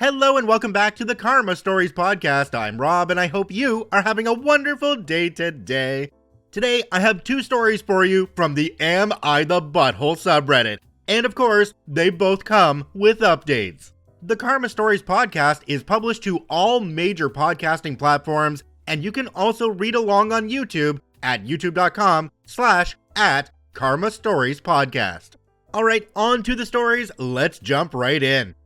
Hello and welcome back to the Karma Stories podcast. I'm Rob and I hope you are having a wonderful day today. Today I have two stories for you from the Am I the Butthole subreddit. And of course, they both come with updates. The Karma Stories podcast is published to all major podcasting platforms, and you can also read along on YouTube at youtube.com/@Karma Stories podcast. Alright, on to the stories, let's jump right in.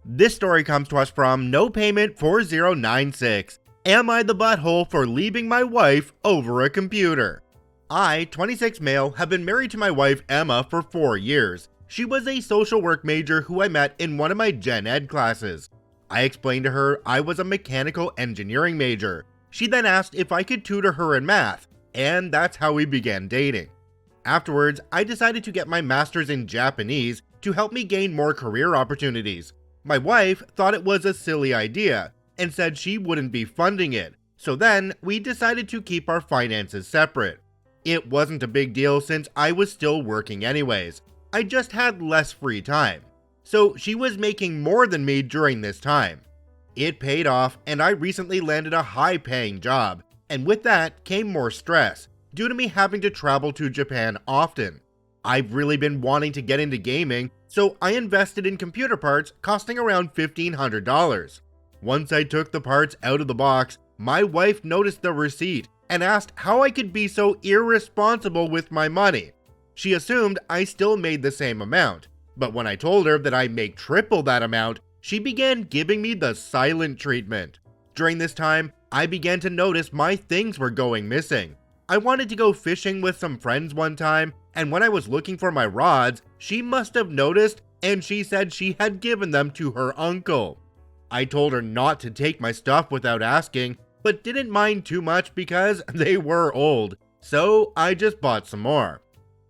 This story comes to us from No Payment 4096. Am I the butthole for leaving my wife over a computer? I, 26 male, have been married to my wife Emma for 4 years. She was a social work major who I met in one of my gen ed classes. I explained to her I was a mechanical engineering major. She then asked if I could tutor her in math, and that's how we began dating. Afterwards, I decided to get my master's in Japanese to help me gain more career opportunities. My wife thought it was a silly idea and said she wouldn't be funding it, so then we decided to keep our finances separate. It wasn't a big deal since I was still working anyways. I just had less free time. So she was making more than me during this time. It paid off and I recently landed a high-paying job, and with that came more stress due to me having to travel to Japan often. I've really been wanting to get into gaming, so I invested in computer parts costing around $1,500. Once I took the parts out of the box, my wife noticed the receipt and asked how I could be so irresponsible with my money. She assumed I still made the same amount, but when I told her that I make triple that amount, she began giving me the silent treatment. During this time, I began to notice my things were going missing. I wanted to go fishing with some friends one time, and when I was looking for my rods, she must have noticed and she said she had given them to her uncle. I told her not to take my stuff without asking, but didn't mind too much because they were old, so I just bought some more.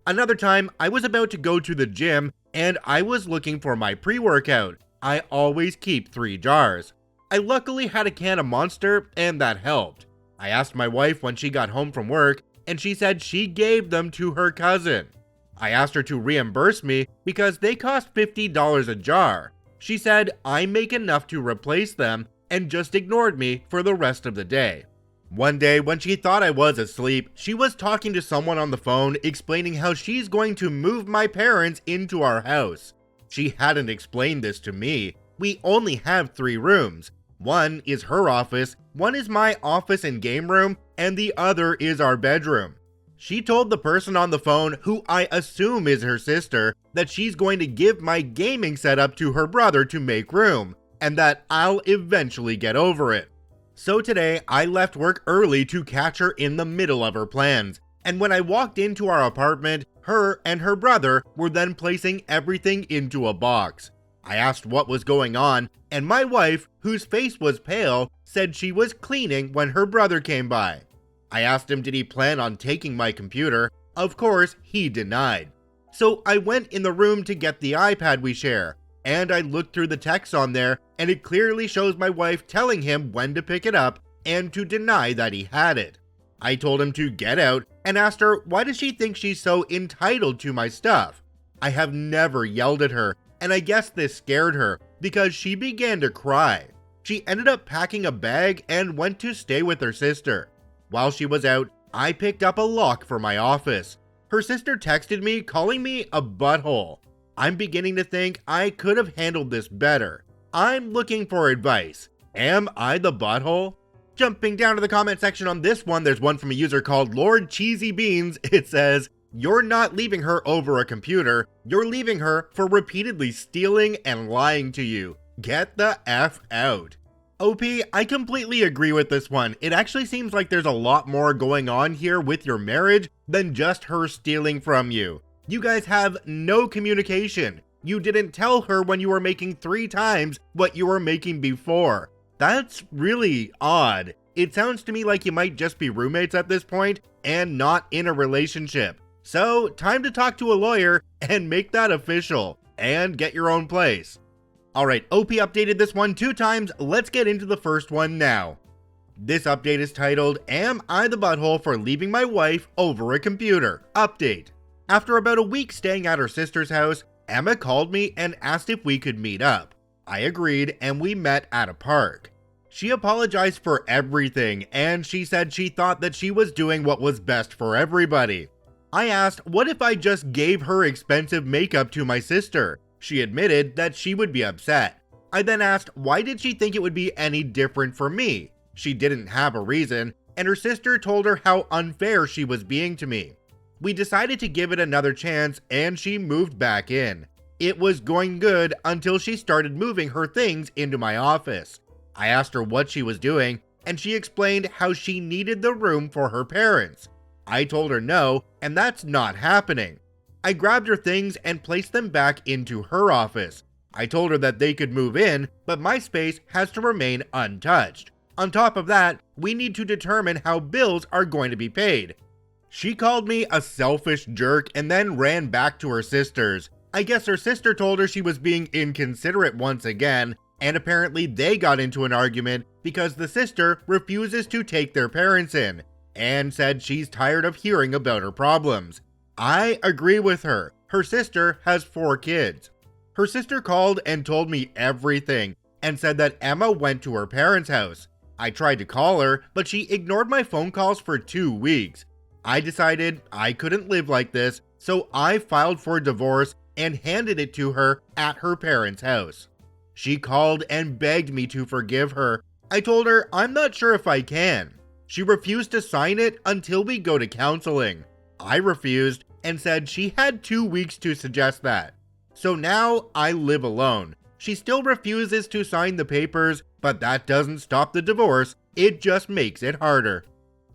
Another time, I was about to go to the gym and I was looking for my pre-workout. I always keep 3 jars. I luckily had a can of Monster and that helped. I asked my wife when she got home from work, and she said she gave them to her cousin. I asked her to reimburse me because they cost $50 a jar. She said I make enough to replace them and just ignored me for the rest of the day. One day when she thought I was asleep, she was talking to someone on the phone explaining how she's going to move my parents into our house. She hadn't explained this to me. We only have 3 rooms. One is her office, one is my office and game room, and the other is our bedroom. She told the person on the phone, who I assume is her sister, that she's going to give my gaming setup to her brother to make room, and that I'll eventually get over it. So today, I left work early to catch her in the middle of her plans, and when I walked into our apartment, her and her brother were then placing everything into a box. I asked what was going on, and my wife, whose face was pale, said she was cleaning when her brother came by. I asked him did he plan on taking my computer. Of course, he denied. So I went in the room to get the iPad we share, and I looked through the text on there, and it clearly shows my wife telling him when to pick it up and to deny that he had it. I told him to get out and asked her why does she think she's so entitled to my stuff. I have never yelled at her, and I guess this scared her because she began to cry. She ended up packing a bag and went to stay with her sister. While she was out, I picked up a lock for my office. Her sister texted me calling me a butthole. I'm beginning to think I could have handled this better. I'm looking for advice. Am I the butthole? Jumping down to the comment section on this one, there's one from a user called Lord Cheesy Beans. It says, "You're not leaving her over a computer. You're leaving her for repeatedly stealing and lying to you. Get the F out." OP, I completely agree with this one. It actually seems like there's a lot more going on here with your marriage than just her stealing from you. You guys have no communication. You didn't tell her when you were making 3 times what you were making before. That's really odd. It sounds to me like you might just be roommates at this point and not in a relationship. So, time to talk to a lawyer and make that official, and get your own place. Alright, OP updated this one 2 times, let's get into the first one now. This update is titled, Am I the Butthole for Leaving My Wife Over a Computer? Update. After about a week staying at her sister's house, Emma called me and asked if we could meet up. I agreed and we met at a park. She apologized for everything and she said she thought that she was doing what was best for everybody. I asked what if I just gave her expensive makeup to my sister. She admitted that she would be upset. I then asked why did she think it would be any different for me. She didn't have a reason, and her sister told her how unfair she was being to me. We decided to give it another chance and she moved back in. It was going good until she started moving her things into my office. I asked her what she was doing and she explained how she needed the room for her parents. I told her no, and that's not happening. I grabbed her things and placed them back into her office. I told her that they could move in, but my space has to remain untouched. On top of that, we need to determine how bills are going to be paid. She called me a selfish jerk and then ran back to her sister's. I guess her sister told her she was being inconsiderate once again, and apparently they got into an argument because the sister refuses to take their parents in, and said she's tired of hearing about her problems. I agree with her. Her sister has 4 kids. Her sister called and told me everything, and said that Emma went to her parents' house. I tried to call her, but she ignored my phone calls for 2 weeks. I decided I couldn't live like this, so I filed for divorce and handed it to her at her parents' house. She called and begged me to forgive her. I told her I'm not sure if I can. She refused to sign it until we go to counseling. I refused and said she had 2 weeks to suggest that. So now I live alone. She still refuses to sign the papers, but that doesn't stop the divorce, it just makes it harder.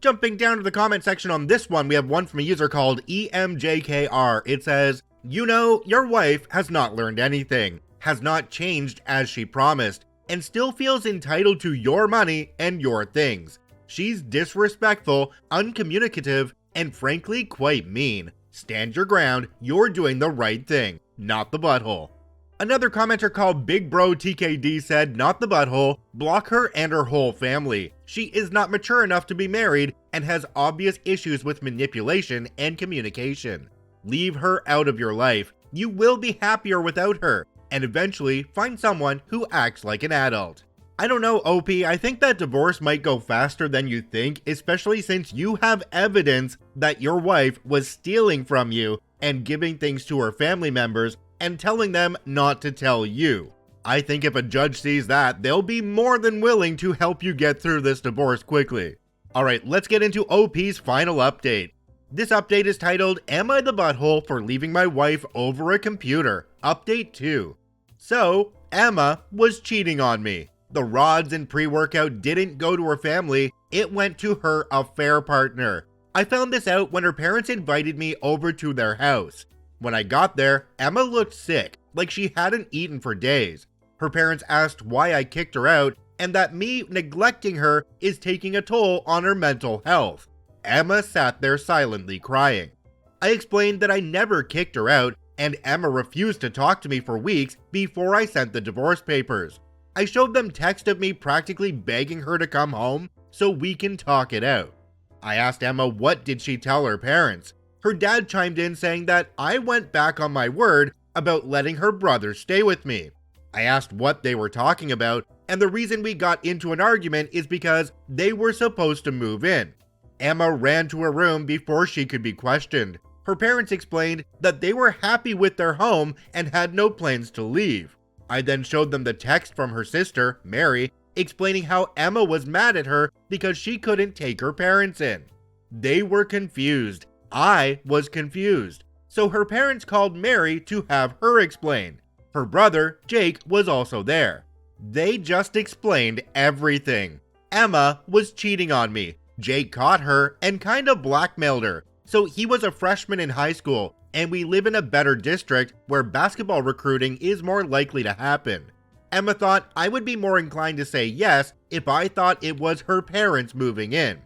Jumping down to the comment section on this one, we have one from a user called EMJKR. It says, "You know, your wife has not learned anything, has not changed as she promised, and still feels entitled to your money and your things. She's disrespectful, uncommunicative, and frankly quite mean. Stand your ground, you're doing the right thing, not the butthole." Another commenter called Big Bro TKD said, "Not the butthole, block her and her whole family. She is not mature enough to be married and has obvious issues with manipulation and communication. Leave her out of your life. You will be happier without her, and eventually find someone who acts like an adult." I don't know, OP, I think that divorce might go faster than you think, especially since you have evidence that your wife was stealing from you and giving things to her family members and telling them not to tell you. I think if a judge sees that, they'll be more than willing to help you get through this divorce quickly. Alright, let's get into OP's final update. This update is titled, "Am I the butthole for leaving my wife over a computer? Update 2. So, Emma was cheating on me. The rods and pre-workout didn't go to her family, it went to her affair partner. I found this out when her parents invited me over to their house. When I got there, Emma looked sick, like she hadn't eaten for days. Her parents asked why I kicked her out, and that me neglecting her is taking a toll on her mental health. Emma sat there silently crying. I explained that I never kicked her out, and Emma refused to talk to me for weeks before I sent the divorce papers. I showed them text of me practically begging her to come home so we can talk it out. I asked Emma what did she tell her parents. Her dad chimed in saying that I went back on my word about letting her brother stay with me. I asked what they were talking about, and the reason we got into an argument is because they were supposed to move in. Emma ran to her room before she could be questioned. Her parents explained that they were happy with their home and had no plans to leave. I then showed them the text from her sister, Mary, explaining how Emma was mad at her because she couldn't take her parents in. They were confused. I was confused. So her parents called Mary to have her explain. Her brother, Jake, was also there. They just explained everything. Emma was cheating on me. Jake caught her and kinda blackmailed her. So he was a freshman in high school, and we live in a better district where basketball recruiting is more likely to happen. Emma thought I would be more inclined to say yes if I thought it was her parents moving in.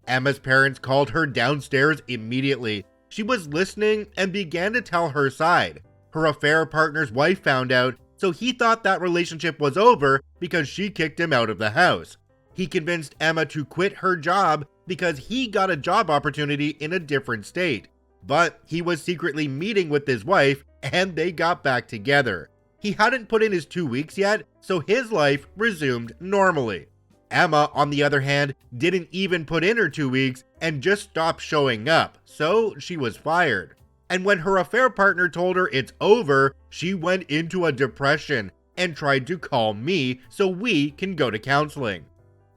Emma's parents called her downstairs immediately. She was listening and began to tell her side. Her affair partner's wife found out, so he thought that relationship was over because she kicked him out of the house. He convinced Emma to quit her job because he got a job opportunity in a different state. But he was secretly meeting with his wife and they got back together. He hadn't put in his 2 weeks yet, so his life resumed normally. Emma, on the other hand, didn't even put in her 2 weeks and just stopped showing up, so she was fired. And when her affair partner told her it's over, she went into a depression and tried to call me so we can go to counseling.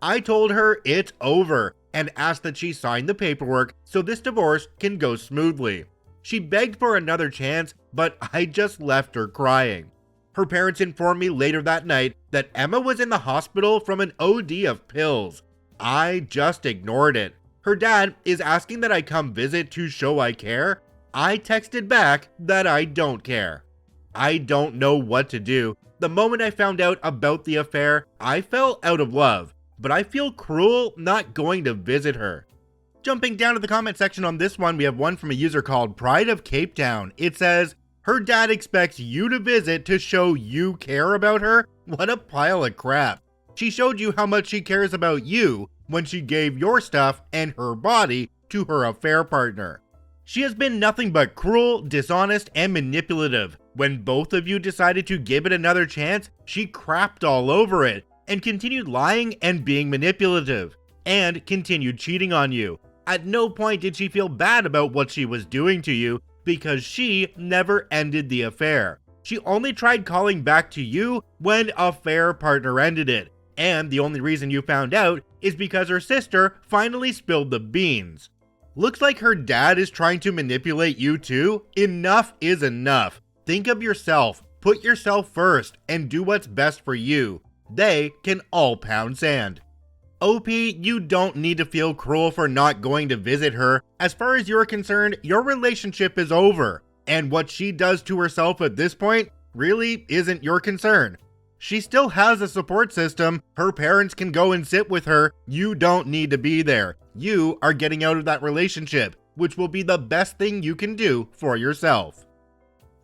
I told her it's over and asked that she sign the paperwork so this divorce can go smoothly. She begged for another chance, but I just left her crying. Her parents informed me later that night that Emma was in the hospital from an OD of pills. I just ignored it. Her dad is asking that I come visit to show I care. I texted back that I don't care. I don't know what to do. The moment I found out about the affair, I fell out of love, but I feel cruel not going to visit her. Jumping down to the comment section on this one, we have one from a user called Pride of Cape Town. It says, her dad expects you to visit to show you care about her? What a pile of crap. She showed you how much she cares about you when she gave your stuff and her body to her affair partner. She has been nothing but cruel, dishonest, and manipulative. When both of you decided to give it another chance, she crapped all over it and continued lying and being manipulative, and continued cheating on you. At no point did she feel bad about what she was doing to you, because she never ended the affair. She only tried calling back to you when affair partner ended it, and the only reason you found out is because her sister finally spilled the beans. Looks like her dad is trying to manipulate you too? Enough is enough. Think of yourself, put yourself first, and do what's best for you. They can all pound sand. OP, you don't need to feel cruel for not going to visit her. As far as you're concerned, your relationship is over, and what she does to herself at this point really isn't your concern. She still has a support system. Her parents can go and sit with her. You don't need to be there. You are getting out of that relationship, which will be the best thing you can do for yourself.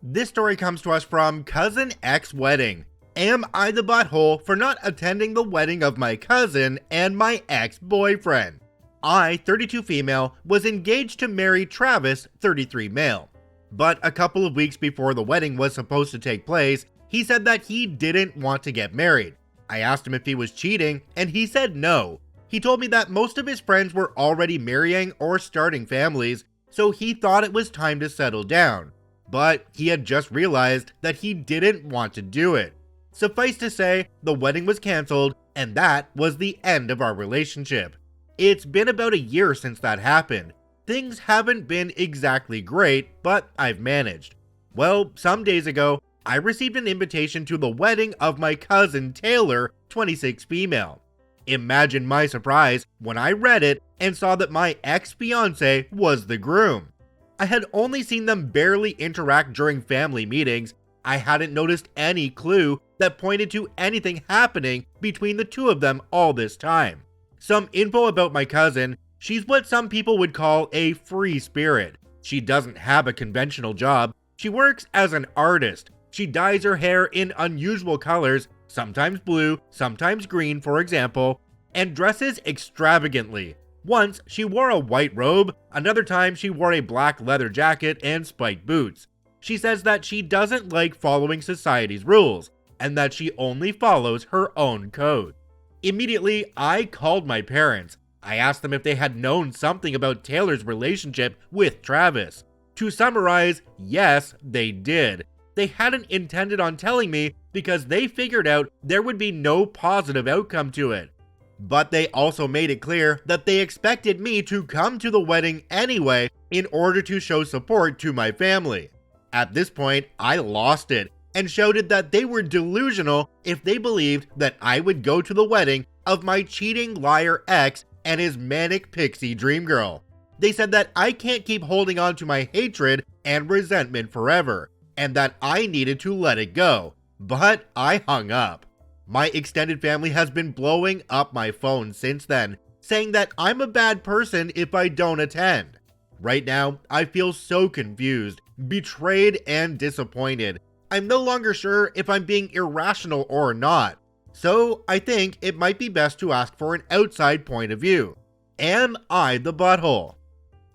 This story comes to us from Cousin X Wedding. Am I the butthole for not attending the wedding of my cousin and my ex-boyfriend? I, 32 female, was engaged to marry Travis, 33 male. But a couple of weeks before the wedding was supposed to take place, he said that he didn't want to get married. I asked him if he was cheating, and he said no. He told me that most of his friends were already marrying or starting families, so he thought it was time to settle down. But he had just realized that he didn't want to do it. Suffice to say, the wedding was cancelled, and that was the end of our relationship. It's been about a year since that happened. Things haven't been exactly great, but I've managed. Well, some days ago, I received an invitation to the wedding of my cousin Taylor, 26 female. Imagine my surprise when I read it and saw that my ex-fiance was the groom. I had only seen them barely interact during family meetings. I hadn't noticed any clue that pointed to anything happening between the two of them all this time. Some info about my cousin: she's what some people would call a free spirit. She doesn't have a conventional job. She works as an artist. She dyes her hair in unusual colors, sometimes blue, sometimes green for example, and dresses extravagantly. Once she wore a white robe, another time she wore a black leather jacket and spiked boots. She says that she doesn't like following society's rules, and that she only follows her own code. Immediately, I called my parents. I asked them if they had known something about Taylor's relationship with Travis. To summarize, yes, they did. They hadn't intended on telling me because they figured out there would be no positive outcome to it. But they also made it clear that they expected me to come to the wedding anyway in order to show support to my family. At this point, I lost it and shouted that they were delusional if they believed that I would go to the wedding of my cheating liar ex and his manic pixie dream girl. They said that I can't keep holding on to my hatred and resentment forever, and that I needed to let it go. But I hung up. My extended family has been blowing up my phone since then, saying that I'm a bad person if I don't attend. Right now, I feel so confused, betrayed, and disappointed. I'm no longer sure if I'm being irrational or not. So I think it might be best to ask for an outside point of view. Am I the butthole?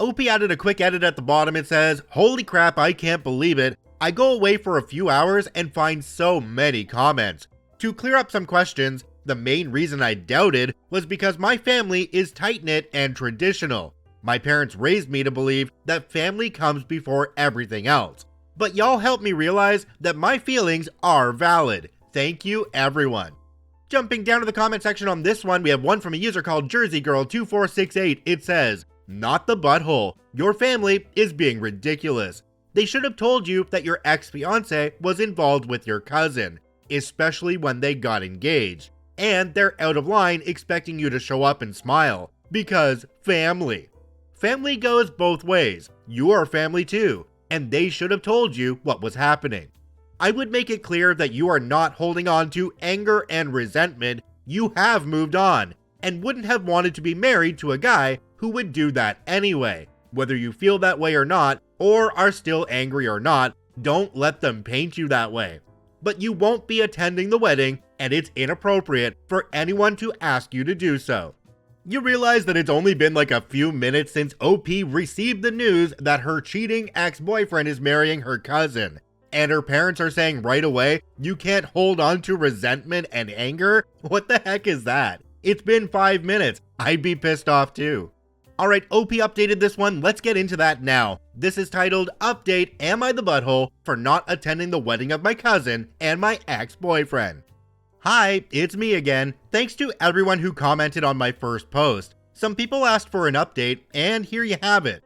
OP added a quick edit at the bottom. It says, "Holy crap, I can't believe it. I go away for a few hours and find so many comments. To clear up some questions, the main reason I doubted was because my family is tight-knit and traditional. My parents raised me to believe that family comes before everything else. But y'all helped me realize that my feelings are valid. Thank you, everyone. Jumping down to the comment section on this one, we have one from a user called JerseyGirl2468. It says, "Not the butthole. Your family is being ridiculous. They should have told you that your ex-fiance was involved with your cousin, especially when they got engaged. And they're out of line expecting you to show up and smile. Because family. Family goes both ways. You are family too, and they should have told you what was happening. I would make it clear that you are not holding on to anger and resentment. You have moved on, and wouldn't have wanted to be married to a guy who would do that anyway. Whether you feel that way or not, or are still angry or not, don't let them paint you that way. But you won't be attending the wedding, and it's inappropriate for anyone to ask you to do so." You realize that it's only been like a few minutes since OP received the news that her cheating ex-boyfriend is marrying her cousin, and her parents are saying right away, you can't hold on to resentment and anger? What the heck is that? It's been 5 minutes. I'd be pissed off too. Alright, OP updated this one. Let's get into that now. This is titled, "Update, Am I the Butthole for Not Attending the Wedding of My Cousin and My Ex-Boyfriend?" Hi, it's me again. Thanks to everyone who commented on my first post. Some people asked for an update, and here you have it.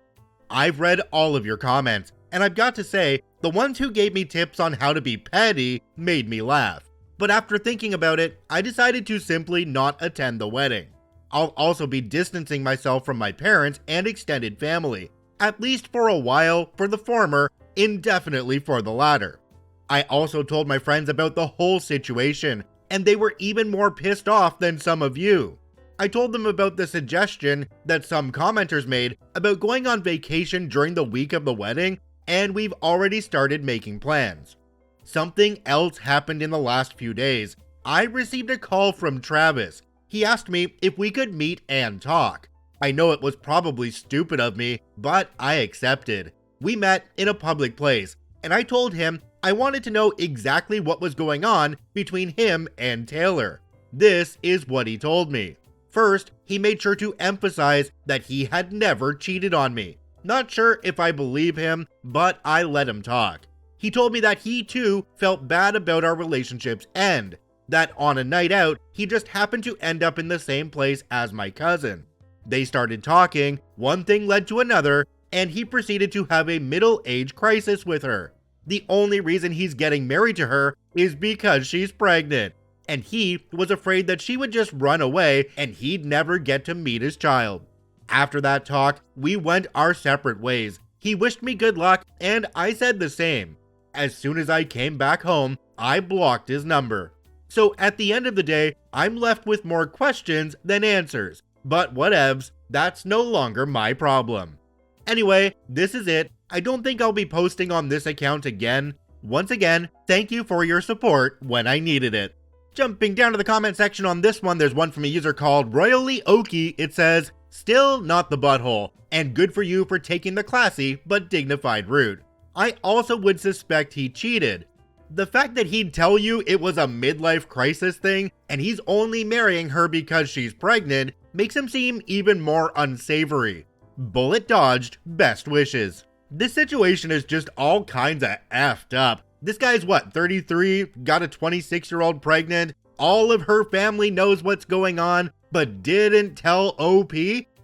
I've read all of your comments, and I've got to say, the ones who gave me tips on how to be petty made me laugh. But after thinking about it, I decided to simply not attend the wedding. I'll also be distancing myself from my parents and extended family, at least for a while for the former, indefinitely for the latter. I also told my friends about the whole situation, and they were even more pissed off than some of you. I told them about the suggestion that some commenters made about going on vacation during the week of the wedding, and we've already started making plans. Something else happened in the last few days. I received a call from Travis. He asked me if we could meet and talk. I know it was probably stupid of me, but I accepted. We met in a public place, and I told him I wanted to know exactly what was going on between him and Taylor. This is what he told me. First, he made sure to emphasize that he had never cheated on me. Not sure if I believe him, but I let him talk. He told me that he too felt bad about our relationship's end, that on a night out, he just happened to end up in the same place as my cousin. They started talking, one thing led to another, and he proceeded to have a middle-age crisis with her. The only reason he's getting married to her is because she's pregnant, and he was afraid that she would just run away and he'd never get to meet his child. After that talk, we went our separate ways. He wished me good luck, and I said the same. As soon as I came back home, I blocked his number. So at the end of the day, I'm left with more questions than answers. But whatevs, that's no longer my problem. Anyway, this is it. I don't think I'll be posting on this account again. Once again, thank you for your support when I needed it. Jumping down to the comment section on this one, there's one from a user called Royally Okie. It says, "Still not the butthole, and good for you for taking the classy but dignified route. I also would suspect he cheated. The fact that he'd tell you it was a midlife crisis thing and he's only marrying her because she's pregnant makes him seem even more unsavory. Bullet dodged, best wishes." This situation is just all kinds of effed up. This guy's what, 33, got a 26-year-old pregnant, all of her family knows what's going on, but didn't tell OP?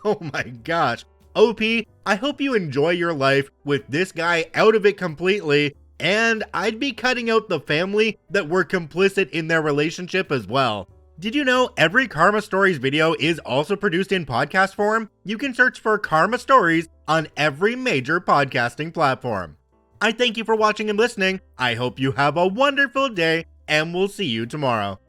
Oh my gosh. OP, I hope you enjoy your life with this guy out of it completely, and I'd be cutting out the family that were complicit in their relationship as well. Did you know every Karma Stories video is also produced in podcast form? You can search for Karma Stories on every major podcasting platform. I thank you for watching and listening. I hope you have a wonderful day, and we'll see you tomorrow.